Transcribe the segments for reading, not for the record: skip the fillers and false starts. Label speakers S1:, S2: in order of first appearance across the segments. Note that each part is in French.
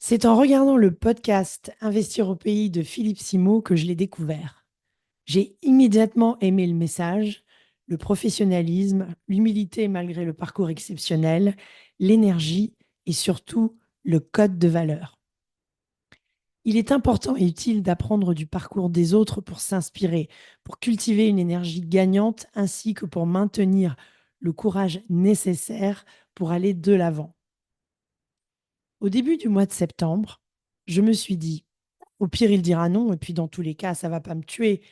S1: C'est en regardant le podcast Investir au pays de Philippe Simo que je l'ai découvert. J'ai immédiatement aimé le message, le professionnalisme, l'humilité malgré le parcours exceptionnel, l'énergie et surtout le code de valeur. Il est important et utile d'apprendre du parcours des autres pour s'inspirer, pour cultiver une énergie gagnante ainsi que pour maintenir le courage nécessaire pour aller de l'avant. Au début du mois de septembre, je me suis dit, au pire, il dira non, et puis dans tous les cas, ça ne va pas me tuer.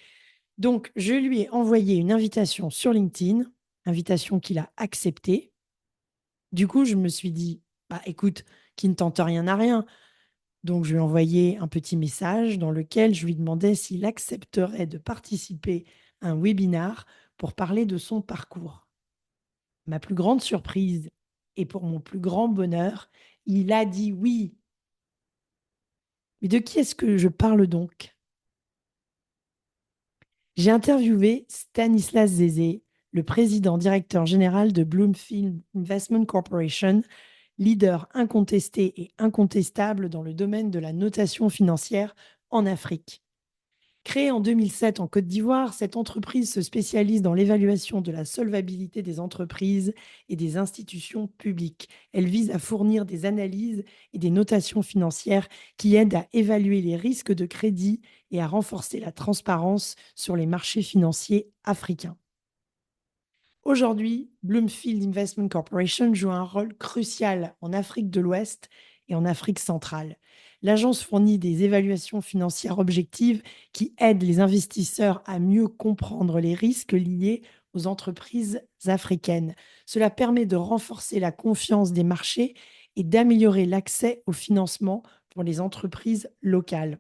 S1: Donc, je lui ai envoyé une invitation sur LinkedIn, invitation qu'il a acceptée. Du coup, je me suis dit, bah, écoute, qui ne tente rien n'a rien. Donc, je lui ai envoyé un petit message dans lequel je lui demandais s'il accepterait de participer à un webinar pour parler de son parcours. Ma plus grande surprise et pour mon plus grand bonheur, il a dit oui. Mais de qui est-ce que je parle donc? J'ai interviewé Stanislas Zézé, le président directeur général de Bloomfield Investment Corporation, leader incontesté et incontestable dans le domaine de la notation financière en Afrique. Créée en 2007 en Côte d'Ivoire, cette entreprise se spécialise dans l'évaluation de la solvabilité des entreprises et des institutions publiques. Elle vise à fournir des analyses et des notations financières qui aident à évaluer les risques de crédit et à renforcer la transparence sur les marchés financiers africains. Aujourd'hui, Bloomfield Investment Corporation joue un rôle crucial en Afrique de l'Ouest et en Afrique centrale. L'agence fournit des évaluations financières objectives qui aident les investisseurs à mieux comprendre les risques liés aux entreprises africaines. Cela permet de renforcer la confiance des marchés et d'améliorer l'accès au financement pour les entreprises locales.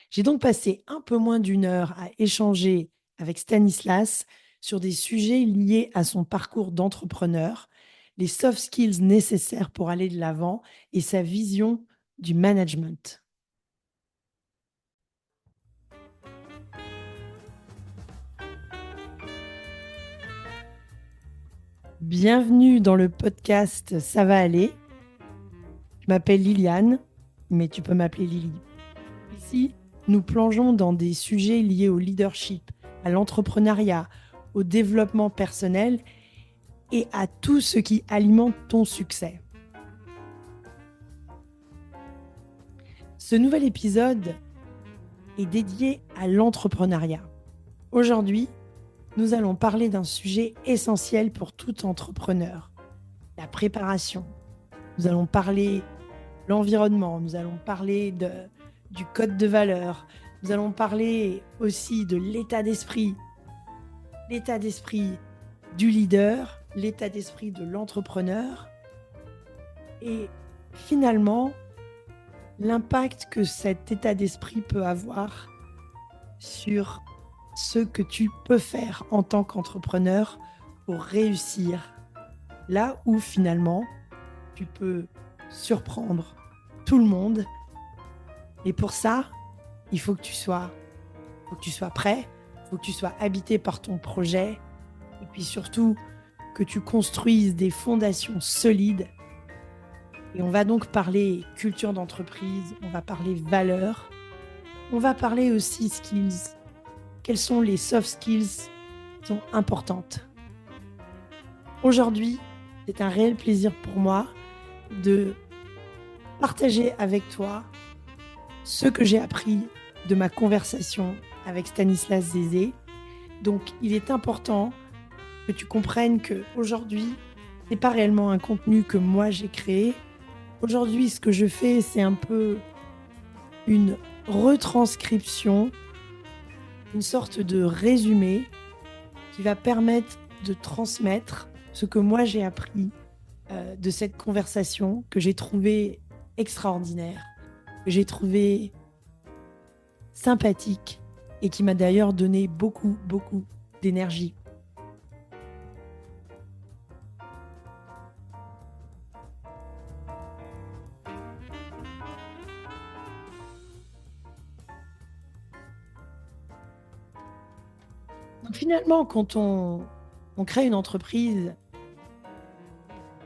S1: J'ai donc passé un peu moins d'une heure à échanger avec Stanislas sur des sujets liés à son parcours d'entrepreneur, les soft skills nécessaires pour aller de l'avant et sa vision du management. Bienvenue dans le podcast Ça va aller. Je m'appelle Liliane, mais tu peux m'appeler Lily. Ici, nous plongeons dans des sujets liés au leadership, à l'entrepreneuriat, au développement personnel et à tout ce qui alimente ton succès. Ce nouvel épisode est dédié à l'entrepreneuriat. Aujourd'hui, nous allons parler d'un sujet essentiel pour tout entrepreneur, la préparation. Nous allons parler de l'environnement, nous allons parler du code de valeur, nous allons parler aussi de l'état d'esprit du leader, l'état d'esprit de l'entrepreneur et finalement l'impact que cet état d'esprit peut avoir sur ce que tu peux faire en tant qu'entrepreneur pour réussir là où finalement tu peux surprendre tout le monde. Et pour ça, il faut que tu sois prêt, il faut que tu sois habité par ton projet et puis surtout que tu construises des fondations solides. Et on va donc parler culture d'entreprise, on va parler valeurs, on va parler aussi skills. Quelles sont les soft skills qui sont importantes? Aujourd'hui, c'est un réel plaisir pour moi de partager avec toi ce que j'ai appris de ma conversation avec Stanislas Zézé. Donc, il est important que tu comprennes qu'aujourd'hui, ce n'est pas réellement un contenu que moi j'ai créé. Aujourd'hui, ce que je fais, c'est un peu une retranscription, une sorte de résumé qui va permettre de transmettre ce que moi j'ai appris de cette conversation que j'ai trouvée extraordinaire, que j'ai trouvée sympathique et qui m'a d'ailleurs donné beaucoup, beaucoup d'énergie. Donc finalement, quand on crée une entreprise,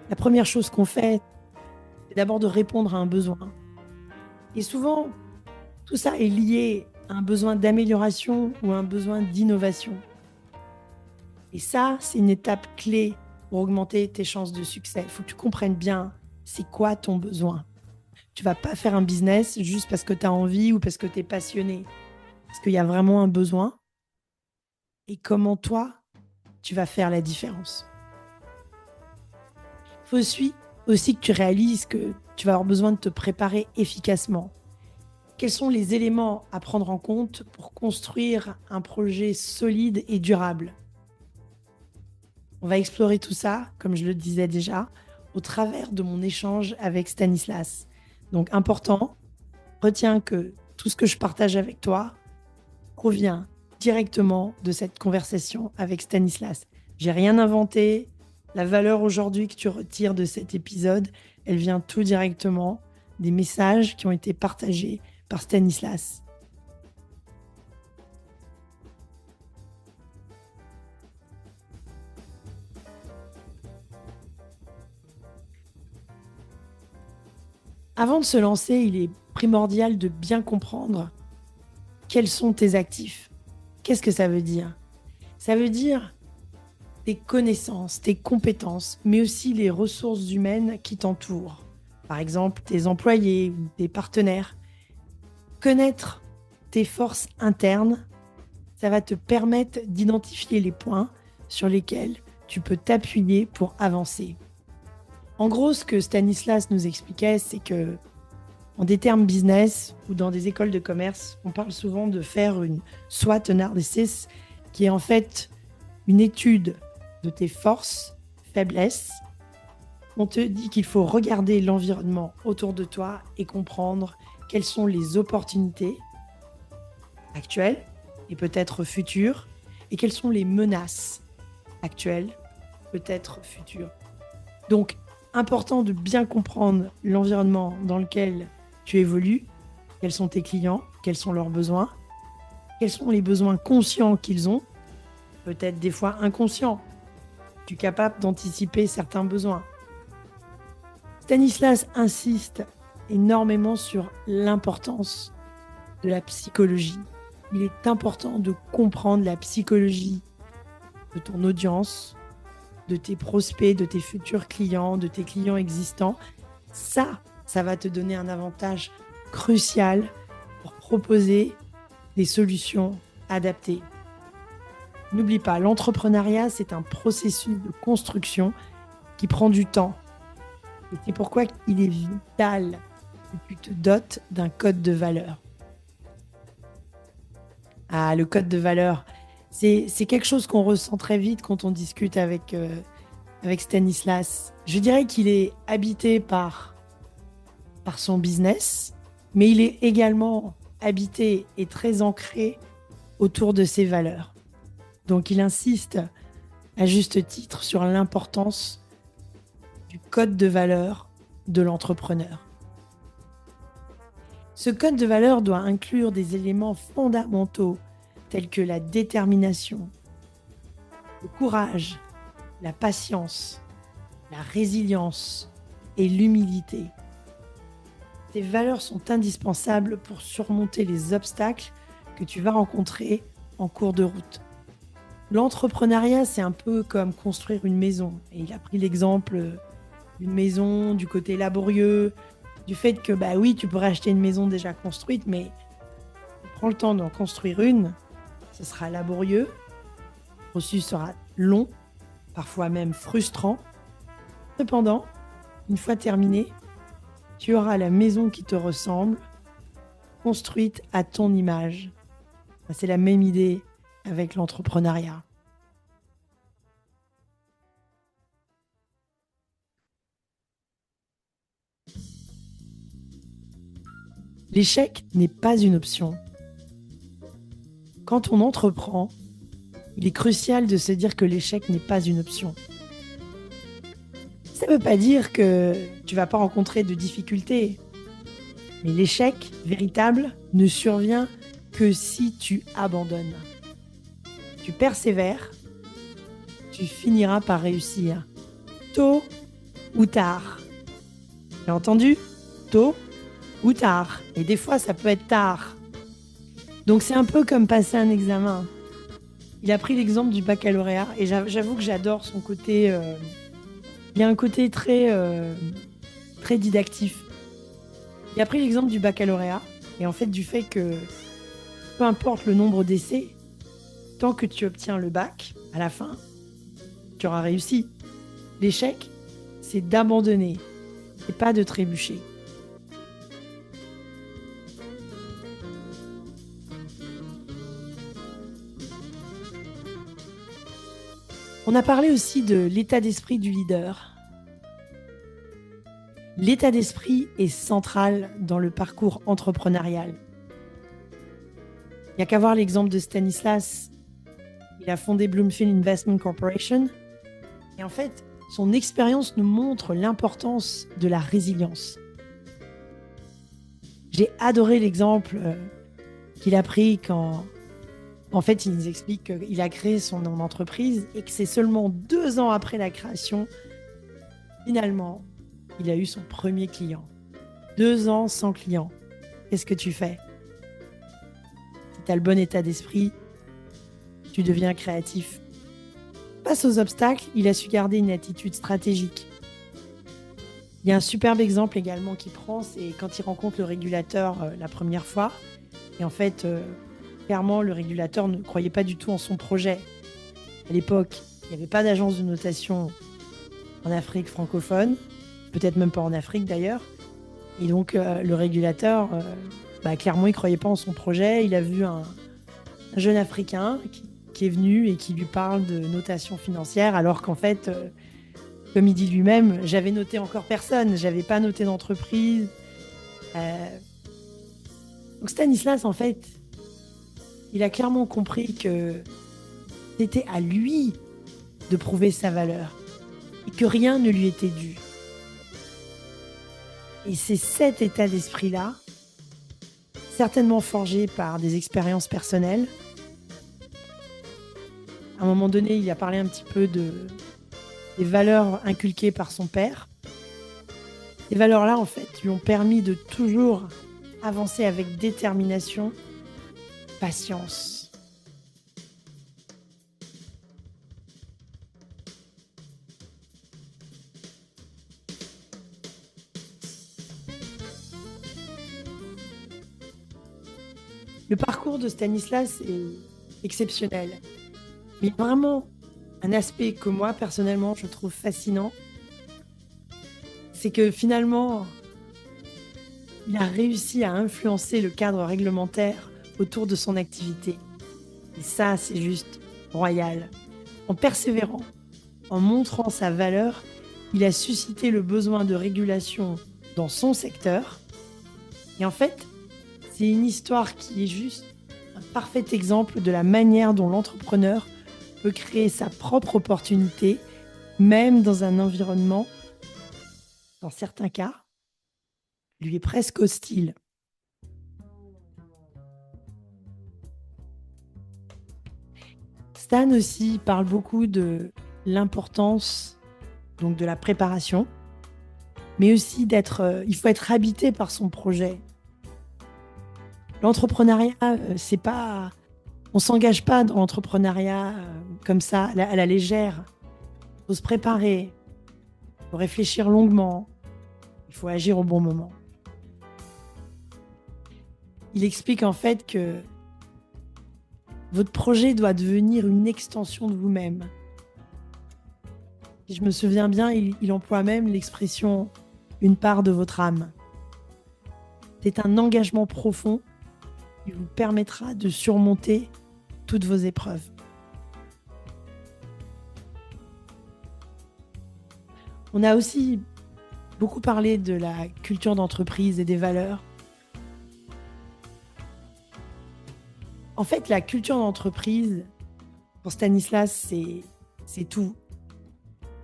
S1: la première chose qu'on fait, c'est d'abord de répondre à un besoin. Et souvent, tout ça est lié à un besoin d'amélioration ou à un besoin d'innovation. Et ça, c'est une étape clé pour augmenter tes chances de succès. Il faut que tu comprennes bien c'est quoi ton besoin. Tu vas pas faire un business juste parce que tu as envie ou parce que tu es passionné. Parce qu'il y a vraiment un besoin. Et comment toi, tu vas faire la différence. Il faut aussi que tu réalises que tu vas avoir besoin de te préparer efficacement. Quels sont les éléments à prendre en compte pour construire un projet solide et durable? On va explorer tout ça, comme je le disais déjà, au travers de mon échange avec Stanislas. Donc, important, retiens que tout ce que je partage avec toi provient directement de cette conversation avec Stanislas. J'ai rien inventé. La valeur aujourd'hui que tu retires de cet épisode, elle vient tout directement des messages qui ont été partagés par Stanislas. Avant de se lancer, il est primordial de bien comprendre quels sont tes actifs. Qu'est-ce que ça veut dire? Ça veut dire tes connaissances, tes compétences, mais aussi les ressources humaines qui t'entourent. Par exemple, tes employés ou tes partenaires. Connaître tes forces internes, ça va te permettre d'identifier les points sur lesquels tu peux t'appuyer pour avancer. En gros, ce que Stanislas nous expliquait, c'est que en des termes business ou dans des écoles de commerce, on parle souvent de faire une SWOT analysis, qui est en fait une étude de tes forces, faiblesses. On te dit qu'il faut regarder l'environnement autour de toi et comprendre quelles sont les opportunités actuelles et peut-être futures, et quelles sont les menaces actuelles, peut-être futures. Donc, important de bien comprendre l'environnement dans lequel tu évolues, quels sont tes clients, quels sont leurs besoins, quels sont les besoins conscients qu'ils ont, peut-être des fois inconscients. Tu es capable d'anticiper certains besoins. Stanislas insiste énormément sur l'importance de la psychologie. Il est important de comprendre la psychologie de ton audience, de tes prospects, de tes futurs clients, de tes clients existants. Ça va te donner un avantage crucial pour proposer des solutions adaptées. N'oublie pas, l'entrepreneuriat, c'est un processus de construction qui prend du temps. Et c'est pourquoi il est vital que tu te dotes d'un code de valeur. Ah, le code de valeur, c'est quelque chose qu'on ressent très vite quand on discute avec Stanislas. Je dirais qu'il est habité par son business, mais il est également habité et très ancré autour de ses valeurs. Donc il insiste à juste titre sur l'importance du code de valeur de l'entrepreneur. Ce code de valeur doit inclure des éléments fondamentaux tels que la détermination, le courage, la patience, la résilience et l'humilité. Ces valeurs sont indispensables pour surmonter les obstacles que tu vas rencontrer en cours de route. L'entrepreneuriat, c'est un peu comme construire une maison. Et il a pris l'exemple d'une maison, du côté laborieux, du fait que, bah oui, tu pourrais acheter une maison déjà construite, mais prends le temps d'en construire une, ce sera laborieux, le processus sera long, parfois même frustrant. Cependant, une fois terminé, tu auras la maison qui te ressemble, construite à ton image. C'est la même idée avec l'entrepreneuriat. L'échec n'est pas une option. Quand on entreprend, il est crucial de se dire que l'échec n'est pas une option. Ça ne veut pas dire que tu ne vas pas rencontrer de difficultés, mais l'échec véritable ne survient que si tu abandonnes. Tu persévères, tu finiras par réussir, tôt ou tard. J'ai entendu tôt ou tard. Et des fois, ça peut être tard. Donc, c'est un peu comme passer un examen. Il a pris l'exemple du baccalauréat et j'avoue que j'adore son côté. Il y a un côté très didactif. Il a pris l'exemple du baccalauréat et en fait du fait que peu importe le nombre d'essais, tant que tu obtiens le bac, à la fin, tu auras réussi. L'échec, c'est d'abandonner et pas de trébucher. On a parlé aussi de l'état d'esprit du leader. L'état d'esprit est central dans le parcours entrepreneurial. Il n'y a qu'à voir l'exemple de Stanislas. Il a fondé Bloomfield Investment Corporation. Et en fait, son expérience nous montre l'importance de la résilience. J'ai adoré l'exemple qu'il a pris quand, en fait, il nous explique qu'il a créé son entreprise et que c'est seulement 2 ans après la création, finalement, il a eu son premier client. 2 ans sans client. Qu'est-ce que tu fais? Si tu as le bon état d'esprit, tu deviens créatif. Face aux obstacles, il a su garder une attitude stratégique. Il y a un superbe exemple également qu'il prend, c'est quand il rencontre le régulateur la première fois. Et en fait, clairement, le régulateur ne croyait pas du tout en son projet. À l'époque, il n'y avait pas d'agence de notation en Afrique francophone, peut-être même pas en Afrique d'ailleurs. Et donc, le régulateur, clairement, il ne croyait pas en son projet. Il a vu un jeune Africain qui est venu et qui lui parle de notation financière, alors qu'en fait, comme il dit lui-même, j'avais noté encore personne, j'avais pas noté d'entreprise. Donc Stanislas, en fait, il a clairement compris que c'était à lui de prouver sa valeur et que rien ne lui était dû. Et c'est cet état d'esprit-là, certainement forgé par des expériences personnelles. À un moment donné, il a parlé un petit peu des valeurs inculquées par son père. Ces valeurs-là, en fait, lui ont permis de toujours avancer avec détermination, patience. Le parcours de Stanislas est exceptionnel. Mais vraiment, un aspect que moi, personnellement, je trouve fascinant, c'est que finalement, il a réussi à influencer le cadre réglementaire autour de son activité. Et ça, c'est juste royal. En persévérant, en montrant sa valeur, il a suscité le besoin de régulation dans son secteur. Et en fait, c'est une histoire qui est juste un parfait exemple de la manière dont l'entrepreneur peut créer sa propre opportunité, même dans un environnement, dans certains cas, lui est presque hostile. Stan aussi parle beaucoup de l'importance donc de la préparation, mais aussi il faut être habité par son projet. L'entrepreneuriat, c'est pas, on s'engage pas dans l'entrepreneuriat comme ça à la légère. Il faut se préparer, il faut réfléchir longuement, il faut agir au bon moment. Il explique en fait que votre projet doit devenir une extension de vous-même. Si je me souviens bien, il emploie même l'expression « une part de votre âme ». C'est un engagement profond qui vous permettra de surmonter toutes vos épreuves. On a aussi beaucoup parlé de la culture d'entreprise et des valeurs. En fait, la culture d'entreprise, pour Stanislas, c'est tout.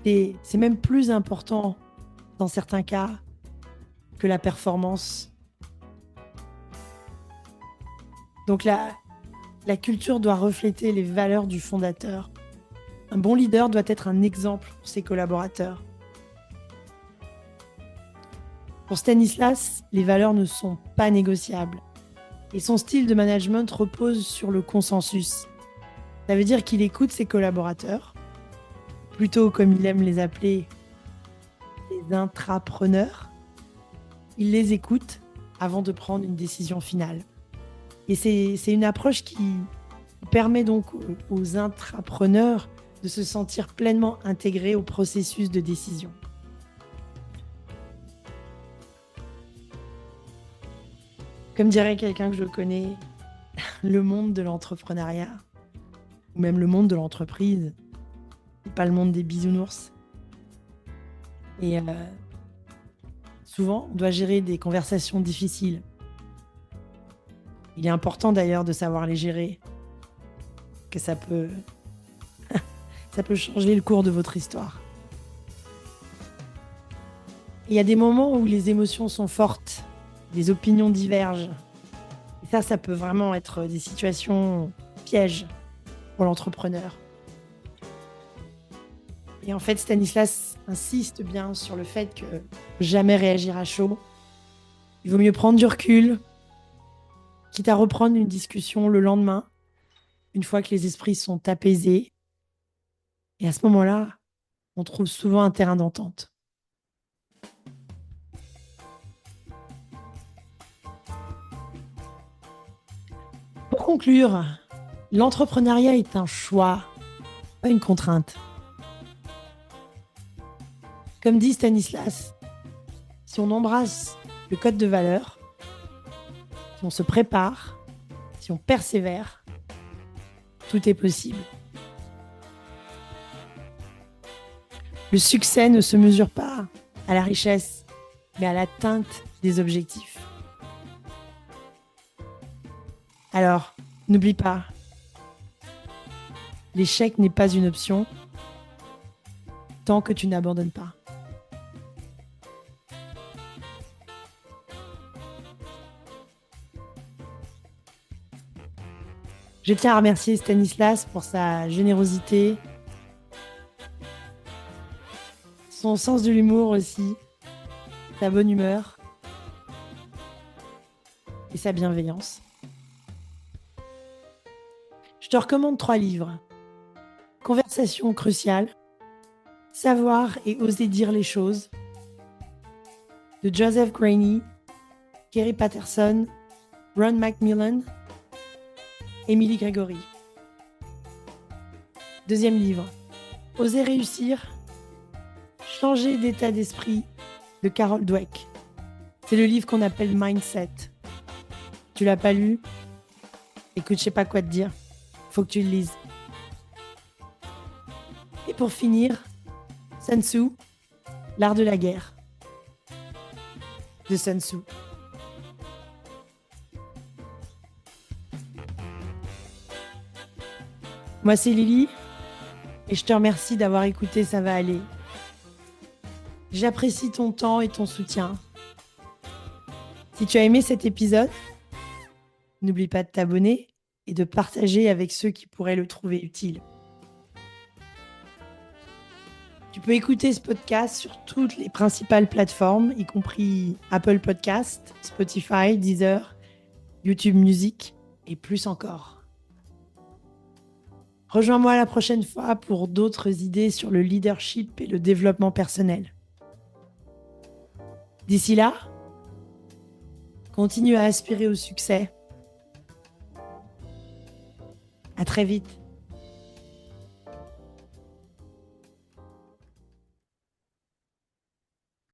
S1: Et c'est même plus important, dans certains cas, que la performance. Donc la culture doit refléter les valeurs du fondateur. Un bon leader doit être un exemple pour ses collaborateurs. Pour Stanislas, les valeurs ne sont pas négociables. Et son style de management repose sur le consensus. Ça veut dire qu'il écoute ses collaborateurs, plutôt comme il aime les appeler, les intrapreneurs. Il les écoute avant de prendre une décision finale. Et c'est une approche qui permet donc aux intrapreneurs de se sentir pleinement intégrés au processus de décision. Comme dirait quelqu'un que je connais, le monde de l'entrepreneuriat, ou même le monde de l'entreprise, c'est pas le monde des bisounours. Et souvent, on doit gérer des conversations difficiles. Il est important d'ailleurs de savoir les gérer, que ça peut changer le cours de votre histoire. Il y a des moments où les émotions sont fortes, les opinions divergent. Et ça peut vraiment être des situations pièges pour l'entrepreneur. Et en fait, Stanislas insiste bien sur le fait que jamais réagir à chaud. Il vaut mieux prendre du recul, quitte à reprendre une discussion le lendemain, une fois que les esprits sont apaisés. Et à ce moment-là, on trouve souvent un terrain d'entente. Pour conclure, l'entrepreneuriat est un choix, pas une contrainte. Comme dit Stanislas, si on embrasse le code de valeur, si on se prépare, si on persévère, tout est possible. Le succès ne se mesure pas à la richesse, mais à l'atteinte des objectifs. Alors, n'oublie pas, l'échec n'est pas une option tant que tu n'abandonnes pas. Je tiens à remercier Stanislas pour sa générosité, son sens de l'humour aussi, sa bonne humeur et sa bienveillance. Je te recommande 3 livres. Conversation cruciale, Savoir et oser dire les choses, de Joseph Graney, Kerry Patterson, Ron Macmillan, Émilie Grégory. Deuxième livre, Oser réussir, Changer d'état d'esprit, de Carol Dweck. C'est le livre qu'on appelle Mindset. Tu l'as pas lu? Écoute, je sais pas quoi te dire. Faut que tu le lises. Et pour finir, Sun Tzu, L'art de la guerre, de Sun Tzu. Moi, c'est Lily, et je te remercie d'avoir écouté Ça va aller. J'apprécie ton temps et ton soutien. Si tu as aimé cet épisode, n'oublie pas de t'abonner et de partager avec ceux qui pourraient le trouver utile. Tu peux écouter ce podcast sur toutes les principales plateformes, y compris Apple Podcasts, Spotify, Deezer, YouTube Music et plus encore. Rejoins-moi la prochaine fois pour d'autres idées sur le leadership et le développement personnel. D'ici là, continue à aspirer au succès. À très vite.